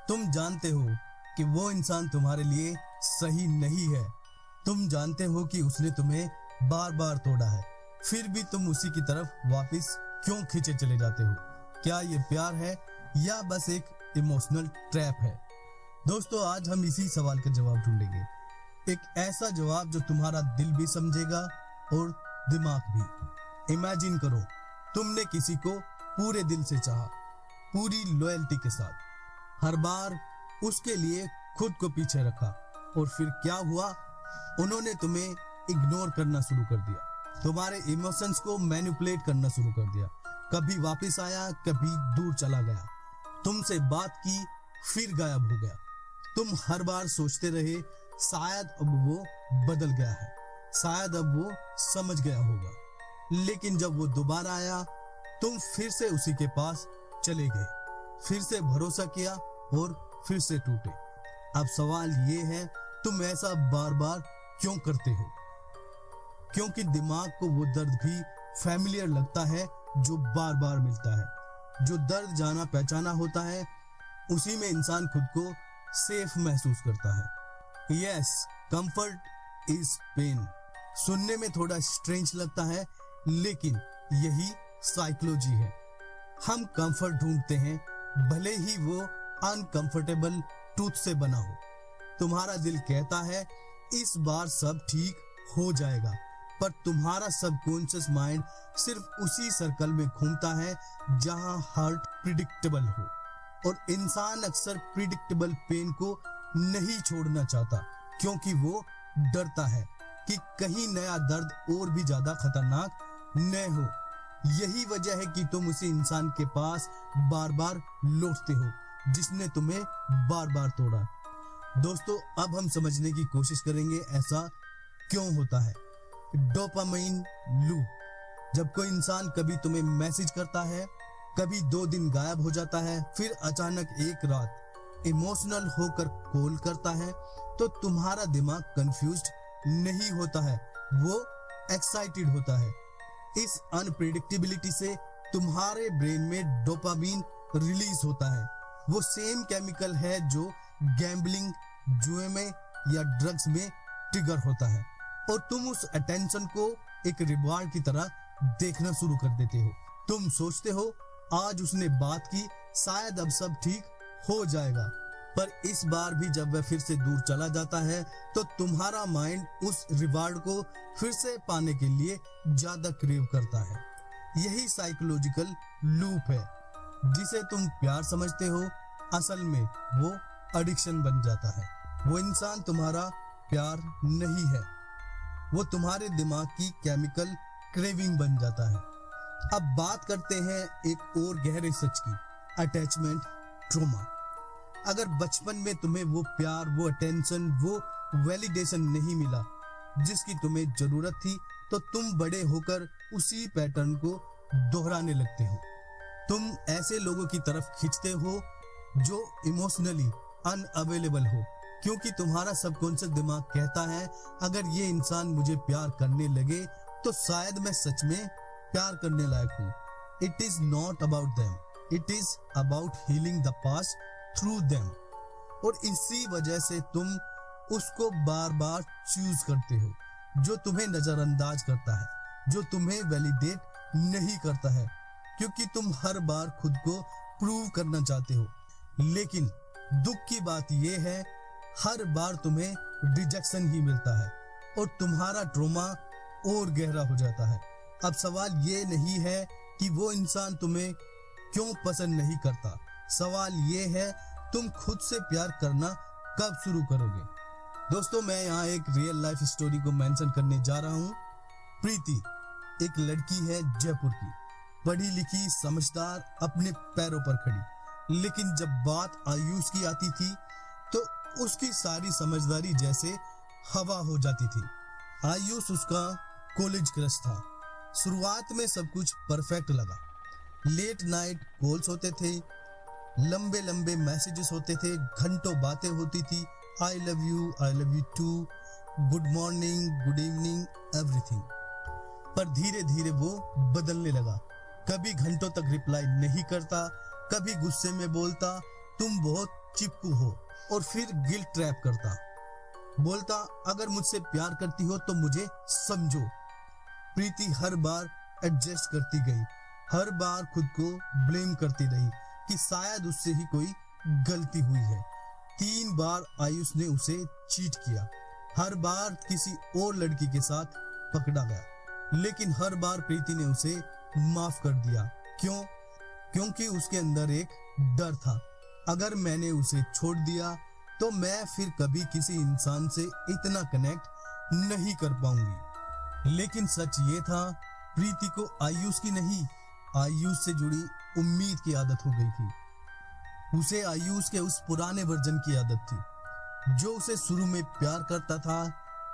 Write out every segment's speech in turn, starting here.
तुम जानते हो कि वो इंसान तुम्हारे लिए सही नहीं है। तुम जानते हो कि उसने तुम्हें बार बार तोड़ा है, फिर भी तुम उसी की तरफ वापस क्यों खींचे चले जाते हो? क्या ये प्यार है या बस एक इमोशनल ट्रैप है? दोस्तों, आज हम इसी सवाल का जवाब ढूंढेंगे। एक ऐसा जवाब जो तुम्हारा दिल भी समझेगा और दिमाग भी। इमेजिन करो, तुमने किसी को पूरे दिल से चाहा, पूरी लॉयल्टी के साथ, हर बार उसके लिए खुद को पीछे रखा, और फिर क्या हुआ? उन्होंने तुम्हें इग्नोर करना शुरू कर दिया, तुम्हारे इमोशंस को मैनिपुलेट करना शुरू कर दिया। कभी वापस आया, कभी दूर चला गया, तुमसे बात की, फिर गायब हो गया। तुम हर बार सोचते रहे शायद अब वो बदल गया है, शायद अब वो समझ गया होगा। लेकिन जब वो दोबारा आया, तुम फिर से उसी के पास चले गए, फिर से भरोसा किया और फिर से टूटे। अब सवाल ये है, तुम ऐसा बार बार क्यों करते हो? क्योंकि दिमाग को वो दर्द भी फैमिलियर लगता है जो बार बार मिलता है। जो दर्द जाना पहचाना होता है, उसी में इंसान खुद को सेफ महसूस करता है। Yes, comfort is pain. सुनने में थोड़ा स्ट्रेंज लगता है, लेकिन यही साइकोलॉजी है। हम कंफर्ट ढूंढते हैं, भले ही वो अनकंफर्टेबल ट्रूथ से बना हो। तुम्हारा दिल कहता है इस बार सब ठीक हो जाएगा, पर तुम्हारा सबकॉन्शियस माइंड सिर्फ उसी सर्कल में घूमता है जहां हर्ट प्रिडिक्टेबल हो। और इंसान अक्सर प्रिडिक्टेबल पेन को नहीं छोड़ना चाहता, क्योंकि वो डरता है कि कहीं नया दर्द और भी ज्यादा खतरनाक न हो। यही वजह है कि तुम उसी इंसान के पास बार बार लौटते हो जिसने तुम्हें बार बार तोड़ा। दोस्तों, अब हम समझने की कोशिश करेंगे ऐसा क्यों होता है। Dopamine loop. जब कोई इंसान कभी तुम्हें मैसेज करता है, कभी 2 दिन गायब हो जाता है, फिर अचानक एक रात इमोशनल होकर कॉल करता है, तो तुम्हारा दिमाग कंफ्यूज्ड नहीं होता है, वो एक्साइटेड होता है। इस अनप्रेडिक्टेबिलिटी से तुम्हारे ब्रेन में डोपामाइन रिलीज होता है। वो सेम केमिकल है जो गैम्बलिंग, जुए में या ड्रग्स में ट्रिगर होता है, और तुम उस अटेंशन को एक रिवार्ड की तरह देखना शुरू कर देते हो। तुम सोचते हो आज उसने बात की, शायद अब सब ठीक हो जाएगा, पर इस बार भी जब वह फिर से दूर चला जाता है, तो तुम्हारा माइंड उस रिवार्ड को फिर से पाने के लिए ज्यादा क्रेव करता है। यही साइकोलॉजिकल लूप है। जिसे तुम प्यार समझते हो, असल में वो एडिक्शन बन जाता है। वो इंसान तुम्हारा प्यार नहीं है, वो तुम्हारे दिमाग की केमिकल क्रेविंग बन जाता है। अब बात करते हैं एक और गहरे सच की, अटैचमेंट ट्रॉमा। अगर बचपन में तुम्हें वो प्यार, वो अटेंशन, वो वैलिडेशन नहीं मिला जिसकी तुम्हें जरूरत थी, तो तुम बड़े होकर उसी पैटर्न को दोहराने लगते हो। तुम ऐसे लोगों की तरफ खींचते हो जो इमोशनली अनअवेलेबल हो, क्योंकि तुम्हारा सबकॉन्शियस दिमाग कहता है अगर ये इंसान मुझे प्यार करने लगे तो शायद मैं सच में प्यार करने लायक हूँ। It is not about them, it is about healing the past through them. और इसी वजह से तुम उसको बार बार चूज करते हो, जो तुम्हें नजरअंदाज करता है, जो तुम्हें वैलिडेट नहीं करता है, क्योंकि तुम हर बार खुद को प्रूव करना चाहते हो। लेकिन दुख की बात यह है, हर बार तुम्हें रिजेक्शन ही मिलता है और तुम्हारा ट्रॉमा और गहरा हो जाता है। अब सवाल ये नहीं है कि वो इंसान तुम्हें क्यों पसंद नहीं करता, सवाल ये है तुम खुद से प्यार करना कब शुरू करोगे। दोस्तों, मैं यहाँ एक रियल लाइफ स्टोरी को मेंशन करने जा रहा हूँ। प्रीति एक लड़की है जयपुर की, पढ़ी लिखी, समझदार, अपने पैरों पर खड़ी। लेकिन जब बात आयुष की आती थी तो उसकी सारी समझदारी जैसे हवा हो जाती थी। आयुष उसका कॉलेज क्रश था। शुरुआत में सब कुछ परफेक्ट लगा। लेट नाइट कॉल्स होते थे, लंबे लंबे मैसेजेस होते थे, घंटों बातें होती थी, I love you too, good morning, good evening, everything. पर धीरे धीरे वो बदलने लगा। कभी घंटों तक रिप्लाई नहीं करता, कभी गुस्से में बोलता, तुम बहुत चिपकू हो और फिर गिल्ट ट्रैप करता। बोलता अगर मुझसे प्यार करती हो तो मुझे समझो। प्रीति हर बार एडजस्ट करती गई, हर बार खुद को ब्लेम करती रही कि शायद उससे ही कोई गलती हुई है। 3 बार आयुष ने उसे चीट किया, हर बार किसी और लड़की के साथ पकड़ा गया, लेकिन हर बार प्रीति ने उसे माफ कर दिया। क्यों? क्योंकि उसके अंदर एक डर था, अगर मैंने उसे छोड़ दिया तो मैं फिर कभी किसी इंसान से इतना कनेक्ट नहीं कर पाऊंगी। लेकिन सच ये था, प्रीति को आयुष की नहीं, आयुष से जुड़ी उम्मीद की आदत हो गई थी। उसे आयुष के उस पुराने वर्जन की आदत थी जो उसे शुरू में प्यार करता था,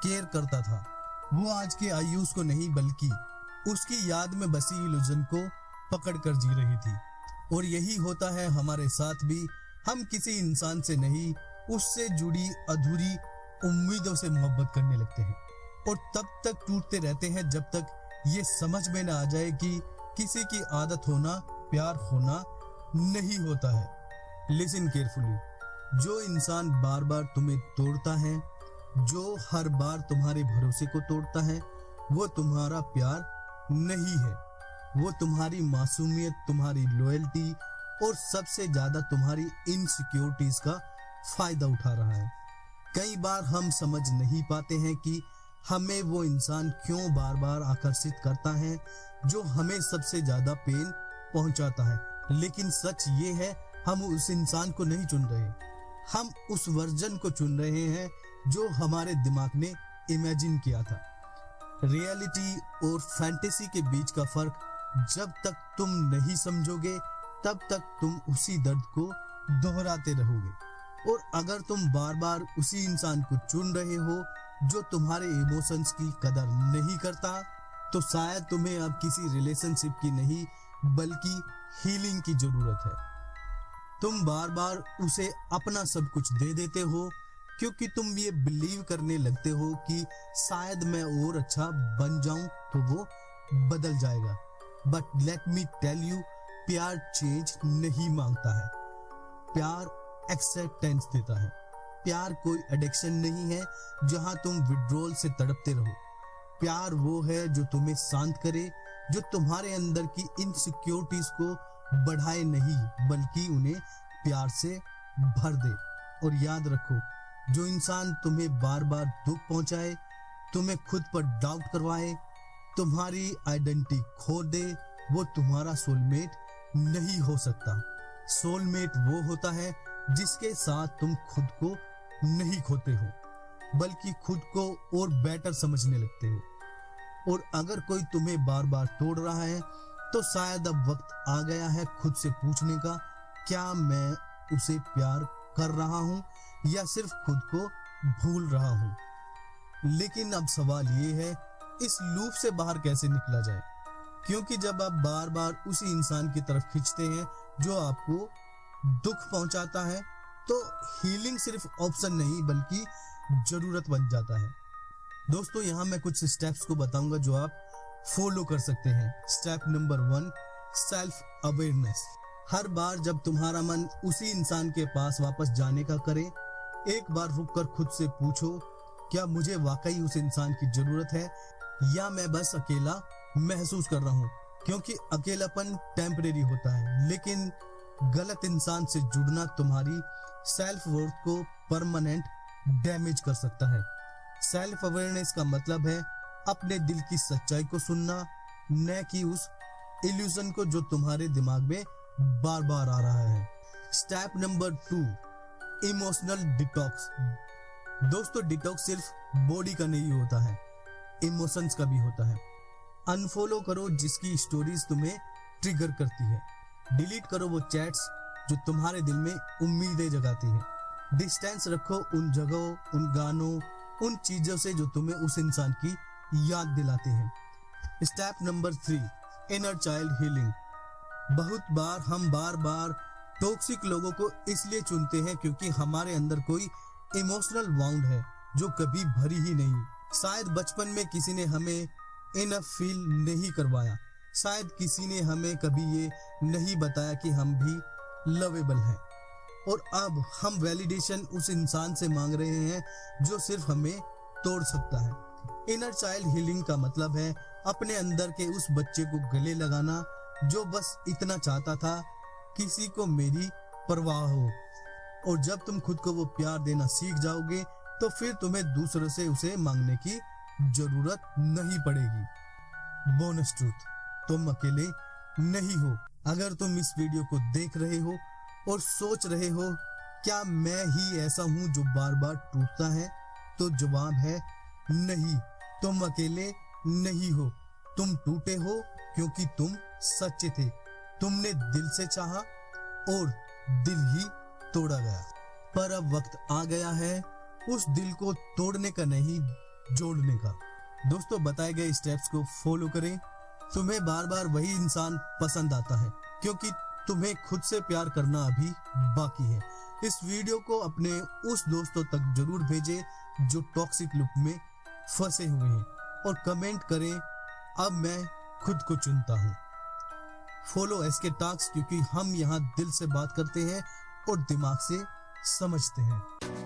केयर करता था। वो आज के आयुष को नहीं बल्कि उसकी याद में बसी इल्यूजन को पकड़ कर जी रही थी। और यही होता है हमारे साथ भी, हम किसी इंसान से नहीं, उससे जुड़ी अधूरी उम्मीदों से मोहब्बत करने लगते हैं और तब तक टूटते रहते हैं जब तक ये समझ में ना आ जाए कि किसी की आदत होना प्यार होना नहीं होता है। लिसन केयरफुली, जो इंसान बार बार तुम्हें तोड़ता है, जो हर बार तुम्हारे भरोसे को तोड़ता है, वो तुम्हारा प्यार नहीं है। वो तुम्हारी मासूमियत, तुम्हारी लॉयल्टी और सबसे ज्यादा तुम्हारी इनसिक्योरिटीज का फायदा उठा रहा है। कई बार हम समझ नहीं पाते हैं कि हमें वो इंसान क्यों बार बार आकर्षित करता है जो हमें सबसे ज्यादा पेन पहुंचाता है। लेकिन सच ये है, हम उस इंसान को नहीं चुन रहे, हम उस वर्जन को चुन रहे हैं जो हमारे दिमाग ने इमेजिन किया था। रियलिटी और फैंटेसी के बीच का फर्क जब तक तुम नहीं समझोगे तब तक तुम उसी दर्द को दोहराते रहोगे। और अगर तुम बार बार उसी इंसान को चुन रहे हो जो तुम्हारे इमोशंस की कदर नहीं करता, तो शायद तुम्हें अब किसी रिलेशनशिप की नहीं बल्कि हीलिंग की जरूरत है। तुम बार बार उसे अपना सब कुछ दे देते हो क्योंकि तुम ये बिलीव करने लगते हो कि शायद मैं और अच्छा बन जाऊं तो वो बदल जाएगा। But let me tell you, प्यार चेंज नहीं मांगता है, प्यार एक्सेप्टेंस देता है। प्यार कोई एडिक्शन नहीं है जहां तुम विड्रॉल से तड़पते रहो। प्यार वो है जो तुम्हें शांत करे, जो तुम्हारे अंदर की इनसिक्योरिटीज को बढ़ाए नहीं बल्कि उन्हें प्यार से भर दे। और याद रखो, जो इंसान तुम्हें बार बार दुख पहुंचाए, तुम्हें खुद पर डाउट करवाए, तुम्हारी आइडेंटिटी खो दे, वो तुम्हारा सोलमेट नहीं हो सकता। सोलमेट वो होता है जिसके साथ तुम खुद को नहीं खोते हो बल्कि खुद को और बेटर समझने लगते हो। और अगर कोई तुम्हें बार बार तोड़ रहा है तो शायद अब वक्त आ गया है खुद से पूछने का, क्या मैं उसे प्यार कर रहा हूं या सिर्फ खुद को भूल रहा हूं। लेकिन अब सवाल ये है, इस लूप से बाहर कैसे निकला जाए? क्योंकि जब आप बार बार उसी इंसान की तरफ खींचते हैं जो आपको दुख पहुंचाता है, तो हीलिंग सिर्फ ऑप्शन नहीं बल्कि जरूरत बन जाता है। दोस्तों, यहाँ मैं कुछ स्टेप्स को बताऊंगा जो आप फॉलो कर सकते हैं। Step number 1, self awareness. हर बार जब तुम्हारा मन उसी इंसान के पास वापस जाने का करे, एक बार रुककर खुद से पूछो, क्या मुझे वाकई उस इंसान की जरूरत है या मैं बस अकेला महसूस कर रहा हूँ? क्योंकि अकेलापन टेम्परेरी होता है, लेकिन गलत इंसान से जुड़ना तुम्हारी सेल्फ वर्थ को परमानेंट डैमेज कर सकता है। सेल्फ अवेयरनेस का मतलब है अपने दिल की सच्चाई को सुनना, न कि उस इल्यूजन को जो तुम्हारे दिमाग में बार बार आ रहा है। Step number 2, emotional detox. दोस्तों, डिटॉक्स सिर्फ बॉडी का नहीं होता है, इमोशंस का भी होता है। अनफॉलो करो जिसकी स्टोरीज तुम्हें ट्रिगर करती है। डिलीट करो वो चैट्स जो तुम्हारे दिल में उम्मीदें जगाती है। डिस्टेंस रखो उन जगहों, उन गानों, उन चीजों से जो तुम्हें उस इंसान की याद दिलाते हैं। Step number 3, inner child healing. बहुत बार हम बार बार टॉक्सिक लोगों को इसलिए चुनते हैं क्योंकि हमारे अंदर कोई इमोशनल वाउंड है जो कभी भरी ही नहीं। शायद बचपन में किसी ने हमें इनफ फील नहीं करवाया, शायद किसी ने हमें कभी ये नहीं बताया कि हम भी लवेबल हैं। और अब हम वैलिडेशन उस इंसान से मांग रहे हैं जो सिर्फ हमें तोड़ सकता है। इनर चाइल्ड हीलिंग का मतलब है अपने अंदर के उस बच्चे को गले लगाना जो बस इतना चाहता था किसी को मेरी परवाह हो। और जब तुम खुद को वो प्यार देना सीख जाओगे तो फिर तुम्हें दूसरों से उसे मांगने की जरूरत नहीं पड़ेगी। बोनस ट्रूथ, तुम अकेले नहीं हो। अगर तुम इस वीडियो को देख रहे हो और सोच रहे हो क्या मैं ही ऐसा हूं जो बार बार टूटता है, तो जवाब है नहीं, तुम अकेले नहीं हो। तुम टूटे हो क्योंकि तुम सच्चे थे। तुमने दिल से चाहा और दिल ही तोड़ा गया। पर अब वक्त आ गया है उस दिल को तोड़ने का नहीं, जोड़ने का। दोस्तों, बताए गए स्टेप्स को फॉलो करें। तुम्हें बार बार वही इंसान पसंद आता है क्योंकि तुम्हें खुद से प्यार करना अभी बाकी है। इस वीडियो को अपने उस दोस्तों तक जरूर भेजें जो टॉक्सिक लूप में फंसे हुए हैं और कमेंट करें, अब मैं खुद को चुनता हूँ। फॉलो एसके टॉक्स, क्योंकि हम यहाँ दिल से बात करते हैं और दिमाग से समझते हैं।